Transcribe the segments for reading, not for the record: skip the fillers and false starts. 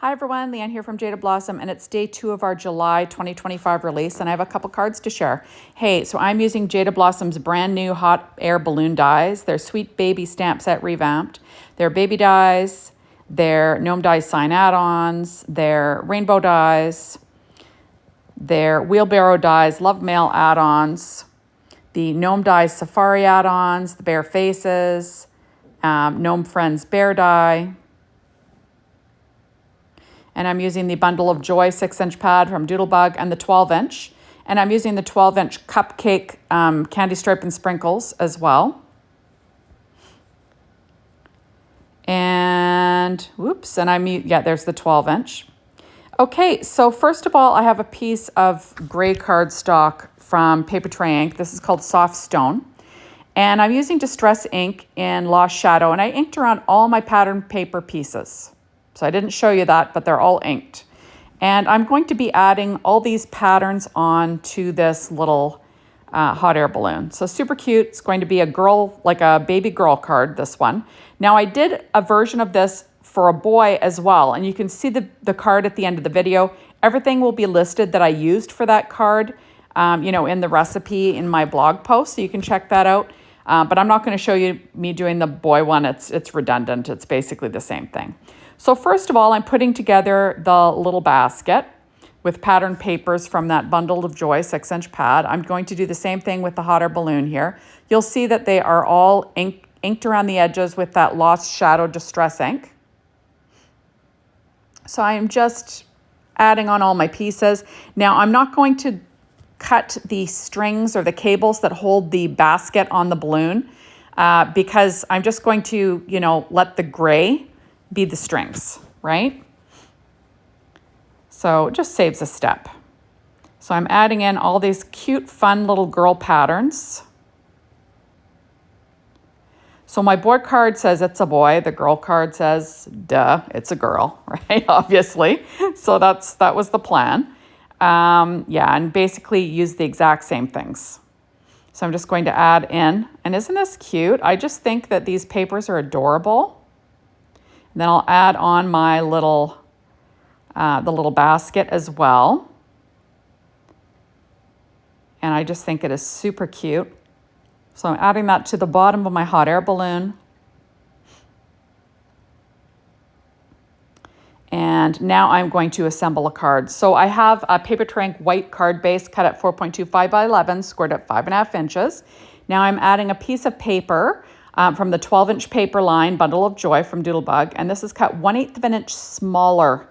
Hi everyone, Leanne here from Jaded Blossom, and it's day 2 of our July 2025 release, and I have a couple cards to share. Hey, so I'm using Jaded Blossom's brand new hot air balloon dies. They're Sweet Baby stamp set revamped. They're baby dies, they're gnome dies sign add-ons, they're rainbow dies, they're wheelbarrow dies, love mail add-ons, the gnome dies safari add-ons, the bear faces, gnome friends bear die. And I'm using the Bundle of Joy 6-inch pad from Doodlebug and the 12-inch. And I'm using the 12-inch cupcake candy stripe and sprinkles as well. And whoops, and there's the 12-inch. Okay, so first of all, I have a piece of gray cardstock from Paper Tray Ink. This is called Soft Stone. And I'm using Distress ink in Lost Shadow, and I inked around all my pattern paper pieces. So I didn't show you that, but they're all inked. And I'm going to be adding all these patterns on to this little hot air balloon. So super cute. It's going to be a girl, like a baby girl card, this one. Now I did a version of this for a boy as well. And you can see the card at the end of the video. Everything will be listed that I used for that card, in the recipe in my blog post. So you can check that out. But I'm not going to show you me doing the boy one. It's redundant. It's basically the same thing. So first of all, I'm putting together the little basket with pattern papers from that Bundle of Joy 6-inch pad. I'm going to do the same thing with the hot air balloon here. You'll see that they are all inked around the edges with that Lost Shadow Distress ink. So I'm just adding on all my pieces. Now I'm not going to cut the strings or the cables that hold the basket on the balloon because I'm just going to, let the gray be the strings, right? So it just saves a step. So I'm adding in all these cute, fun little girl patterns. So my boy card says it's a boy. The girl card says, duh, it's a girl, right? Obviously. So that was the plan. And basically use the exact same things. So I'm just going to add in, and isn't this cute? I just think that these papers are adorable. And then I'll add on my little, the little basket as well. And I just think it is super cute. So I'm adding that to the bottom of my hot air balloon. And now I'm going to assemble a card. So I have a Paper Tray Ink white card base cut at 4.25 by 11, squared at 5.5 inches. Now I'm adding a piece of paper from the 12-inch paper line Bundle of Joy from Doodlebug. And this is cut 1/8 of an inch smaller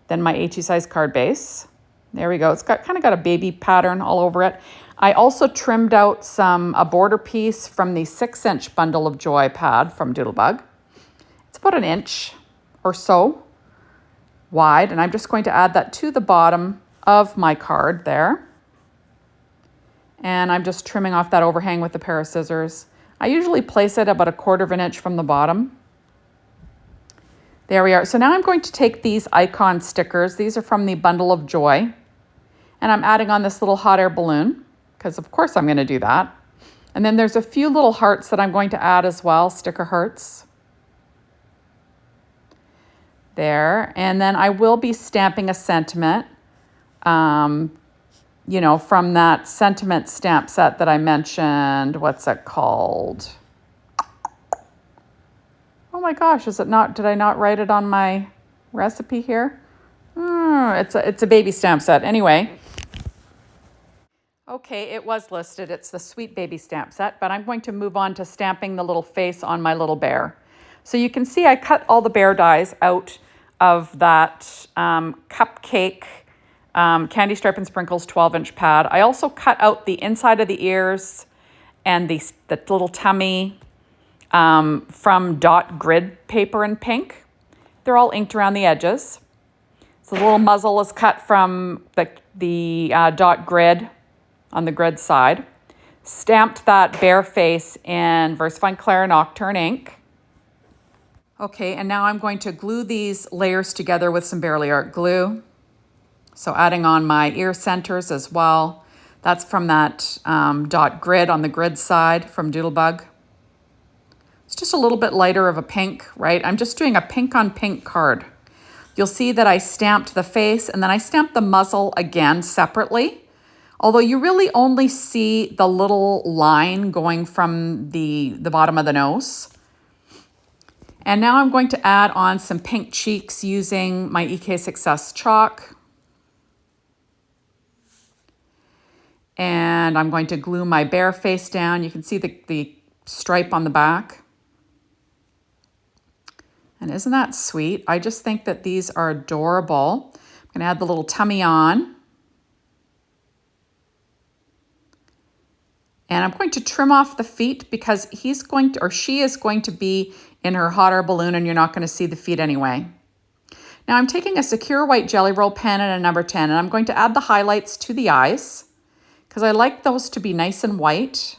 than my A2 size card base. There we go. It's kind of got a baby pattern all over it. I also trimmed out a border piece from the 6-inch Bundle of Joy pad from Doodlebug. It's about an inch or so wide, and I'm just going to add that to the bottom of my card there. And I'm just trimming off that overhang with a pair of scissors. I usually place it about 1/4 of an inch from the bottom. There we are. So now I'm going to take these icon stickers. These are from the Bundle of Joy. And I'm adding on this little hot air balloon, because of course I'm going to do that. And then there's a few little hearts that I'm going to add as well, sticker hearts. There. And then I will be stamping a sentiment, from that sentiment stamp set that I mentioned. What's it called? Oh my gosh, did I not write it on my recipe here? It's a baby stamp set. Anyway. Okay, it was listed. It's the Sweet Baby stamp set, but I'm going to move on to stamping the little face on my little bear. So you can see I cut all the bear dies out of that cupcake candy stripe and sprinkles 12-inch pad. I also cut out the inside of the ears and the little tummy from dot grid paper in pink. They're all inked around the edges. So the little muzzle is cut from the dot grid on the grid side. Stamped that bear face in VersaFine Clair Nocturne ink. Okay, and now I'm going to glue these layers together with some Barely Art glue. So adding on my ear centers as well. That's from that dot grid on the grid side from Doodlebug. It's just a little bit lighter of a pink, right? I'm just doing a pink on pink card. you'll see that I stamped the face and then I stamped the muzzle again separately. Although you really only see the little line going from the bottom of the nose. And now I'm going to add on some pink cheeks using my EK Success chalk. And I'm going to glue my bear face down. You can see the stripe on the back. And isn't that sweet? I just think that these are adorable. I'm going to add the little tummy on. And I'm going to trim off the feet because he's going to, or she is going to be in her hot air balloon and you're not going to see the feet anyway. Now I'm taking a secure white jelly roll pen and a number 10 and I'm going to add the highlights to the eyes because I like those to be nice and white.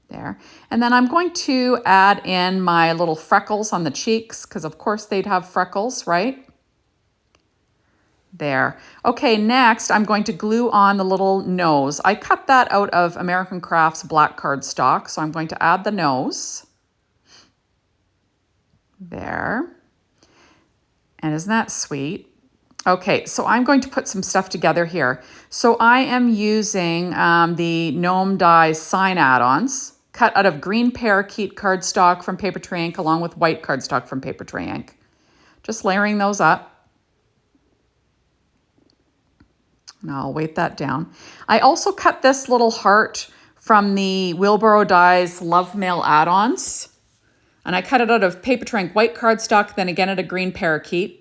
There. And then I'm going to add in my little freckles on the cheeks because of course they'd have freckles, right? There. Okay, next I'm going to glue on the little nose. I cut that out of American Crafts black cardstock, so I'm going to add the nose. There. And isn't that sweet? Okay, so I'm going to put some stuff together here. So I am using the Gnome Dies sign add-ons, cut out of green parakeet cardstock from Paper Tray Ink along with white cardstock from Paper Tray Ink. Just layering those up. Now I'll weight that down. I also cut this little heart from the Wheelbarrow Dies Love Mail add-ons. And I cut it out of Paper Tray Ink white cardstock, then again out of green parakeet.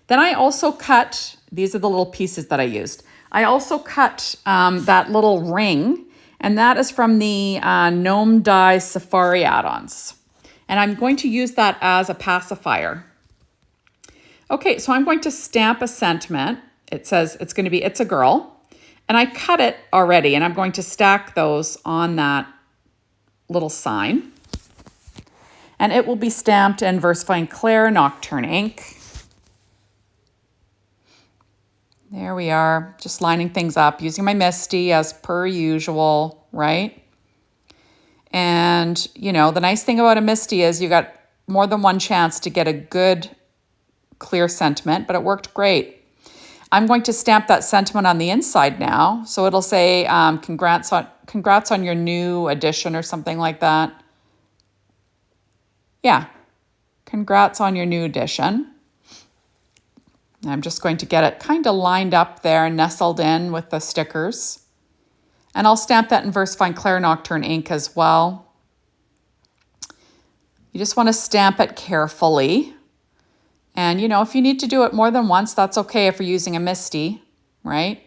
Then I also cut, these are the little pieces that I used. I also cut that little ring, and that is from the Gnome Dies Safari add-ons. And I'm going to use that as a pacifier. Okay, so I'm going to stamp a sentiment. It says it's going to be, it's a girl. And I cut it already, and I'm going to stack those on that little sign. And it will be stamped in VersaFine Clair Nocturne ink. There we are, just lining things up, using my Misty as per usual, right? And, you know, the nice thing about a Misty is you got more than one chance to get a good, clear sentiment, but it worked great. I'm going to stamp that sentiment on the inside now. So it'll say, congrats on your new edition or something like that. Yeah, congrats on your new edition. I'm just going to get it kind of lined up there, nestled in with the stickers. And I'll stamp that in VersaFine Clair Nocturne ink as well. You just want to stamp it carefully. And, you know, if you need to do it more than once, that's okay if you're using a Misty, right?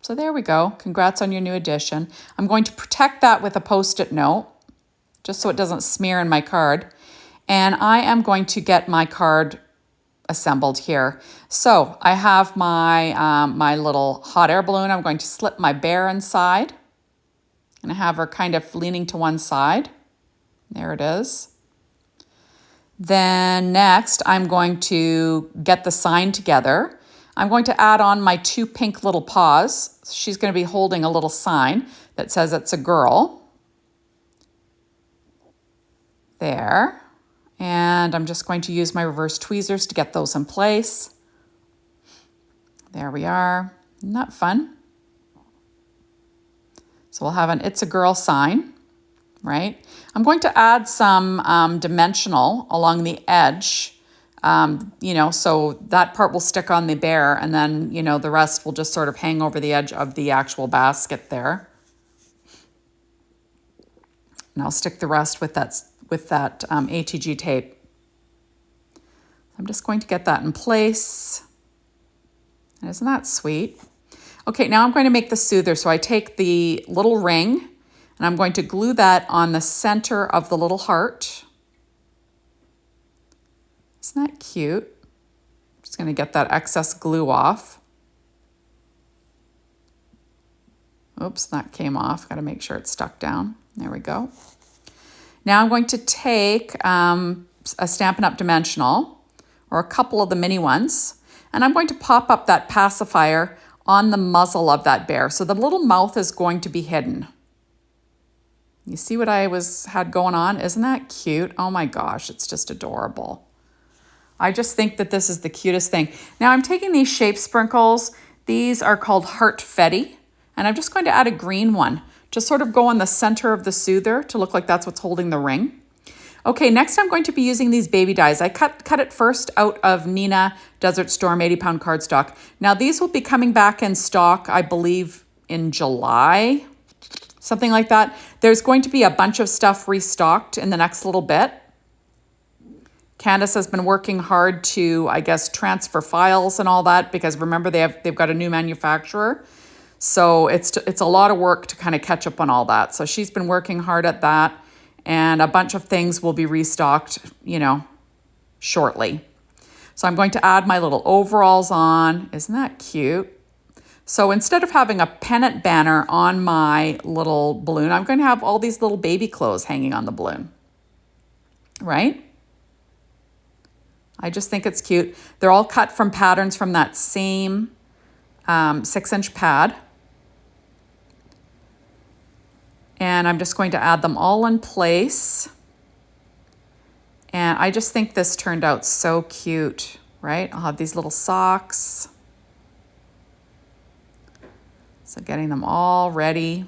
So there we go. Congrats on your new edition. I'm going to protect that with a Post-it note, just so it doesn't smear in my card. And I am going to get my card assembled here. So I have my, my little hot air balloon. I'm going to slip my bear inside. And I have her kind of leaning to one side. There it is. Then next, I'm going to get the sign together. I'm going to add on my two pink little paws. She's going to be holding a little sign that says it's a girl. There. And I'm just going to use my reverse tweezers to get those in place. There we are. Isn't that fun? So we'll have an It's a Girl sign, right? I'm going to add some dimensional along the edge, you know, so that part will stick on the bear and then, you know, the rest will just sort of hang over the edge of the actual basket there. And I'll stick the rest with that ATG tape. I'm just going to get that in place. And isn't that sweet? Okay, now I'm going to make the soother. So I take the little ring and I'm going to glue that on the center of the little heart. Isn't that cute? I'm just going to get that excess glue off. Oops, that came off. Got to make sure it's stuck down. There we go. Now I'm going to take a Stampin' Up! Dimensional, or a couple of the mini ones, and I'm going to pop up that pacifier on the muzzle of that bear. So the little mouth is going to be hidden. You see what I had going on? Isn't that cute? Oh my gosh, it's just adorable. I just think that this is the cutest thing. Now I'm taking these shape sprinkles. These are called Heart Fetty, and I'm just going to add a green one. Just sort of go on the center of the soother to look like that's what's holding the ring. Okay, next I'm going to be using these baby dies. I cut it first out of Nina Desert Storm 80-pound cardstock. Now these will be coming back in stock, I believe, in July, something like that. There's going to be a bunch of stuff restocked in the next little bit. Candace has been working hard to, I guess, transfer files and all that, because remember they've got a new manufacturer. So it's a lot of work to kind of catch up on all that. So she's been working hard at that. And a bunch of things will be restocked, you know, shortly. So I'm going to add my little overalls on. Isn't that cute? So instead of having a pennant banner on my little balloon, I'm going to have all these little baby clothes hanging on the balloon. Right? I just think it's cute. They're all cut from patterns from that same 6-inch pad. And I'm just going to add them all in place. And I just think this turned out so cute, right? I'll have these little socks. So getting them all ready.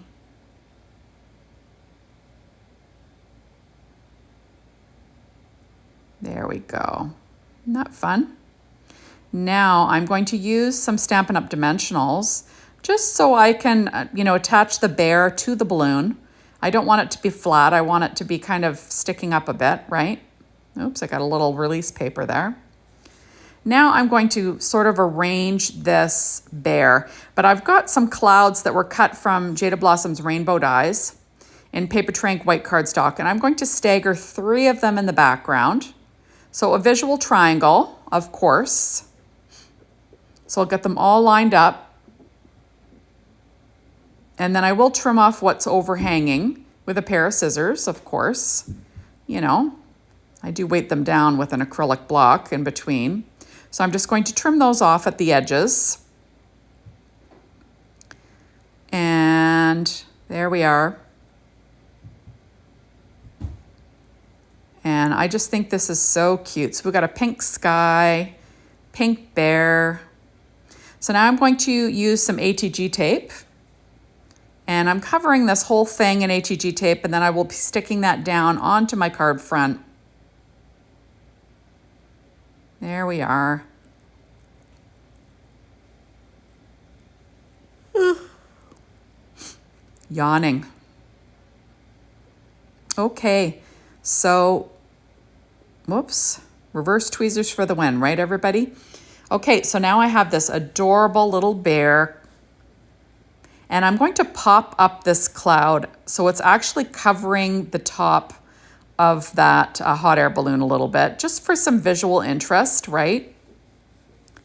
There we go. Isn't that fun? Now I'm going to use some Stampin' Up! Dimensionals just so I can, you know, attach the bear to the balloon. I don't want it to be flat. I want it to be kind of sticking up a bit, right? Oops, I got a little release paper there. Now I'm going to sort of arrange this bear, but I've got some clouds that were cut from Jaded Blossom's rainbow dies in Paper Trank white cardstock, and I'm going to stagger 3 of them in the background. So a visual triangle, of course. So I'll get them all lined up. And then I will trim off what's overhanging with a pair of scissors, of course. You know, I do weight them down with an acrylic block in between. So I'm just going to trim those off at the edges. And there we are. And I just think this is so cute. So we've got a pink sky, pink bear. So now I'm going to use some ATG tape. And I'm covering this whole thing in ATG tape, and then I will be sticking that down onto my card front. There we are. Yawning. Okay, so, whoops, reverse tweezers for the win, right, everybody? Okay, so now I have this adorable little bear. And I'm going to pop up this cloud so it's actually covering the top of that hot air balloon a little bit, just for some visual interest, right?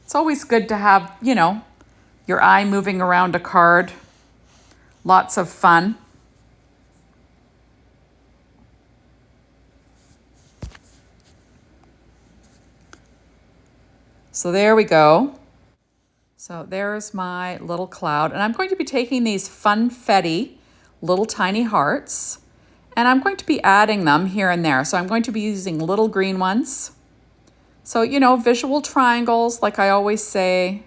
It's always good to have, you know, your eye moving around a card. Lots of fun. So there we go. So there's my little cloud, and I'm going to be taking these funfetti little tiny hearts, and I'm going to be adding them here and there. So I'm going to be using little green ones. So, you know, visual triangles, like I always say.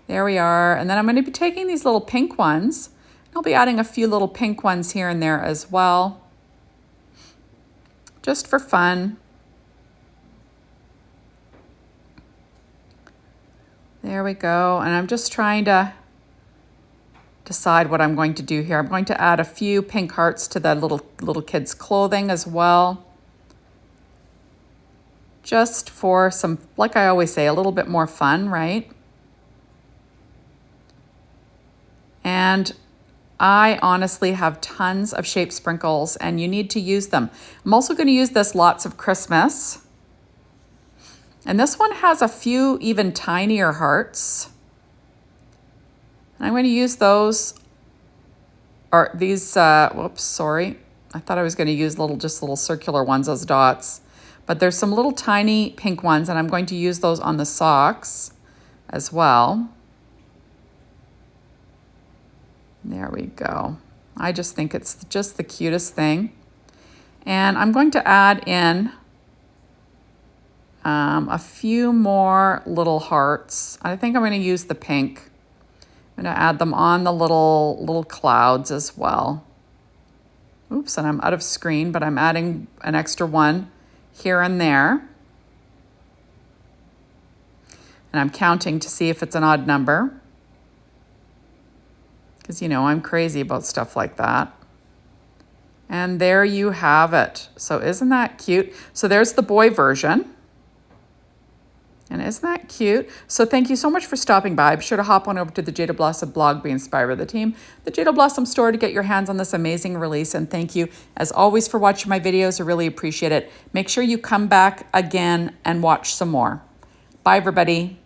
There we are. And then I'm going to be taking these little pink ones. I'll be adding a few little pink ones here and there as well, just for fun. There we go, and I'm just trying to decide what I'm going to do here. I'm going to add a few pink hearts to the little kids' clothing as well. Just for some, like I always say, a little bit more fun, right? And I honestly have tons of shape sprinkles, and you need to use them. I'm also going to use this Lots of Christmas. And this one has a few even tinier hearts. And I'm going to use those, or these, whoops, sorry. I thought I was going to use just little circular ones as dots. But there's some little tiny pink ones, and I'm going to use those on the socks as well. There we go. I just think it's just the cutest thing. And I'm going to add in A few more little hearts. I think I'm going to use the pink. I'm going to add them on the little clouds as well. Oops, and I'm out of screen, but I'm adding an extra one here and there. And I'm counting to see if it's an odd number. Because, you know, I'm crazy about stuff like that. And there you have it. So isn't that cute? So there's the boy version. And isn't that cute? So thank you so much for stopping by. Be sure to hop on over to the Jaded Blossom blog, be inspired by the team, the Jaded Blossom store to get your hands on this amazing release. And thank you, as always, for watching my videos. I really appreciate it. Make sure you come back again and watch some more. Bye, everybody.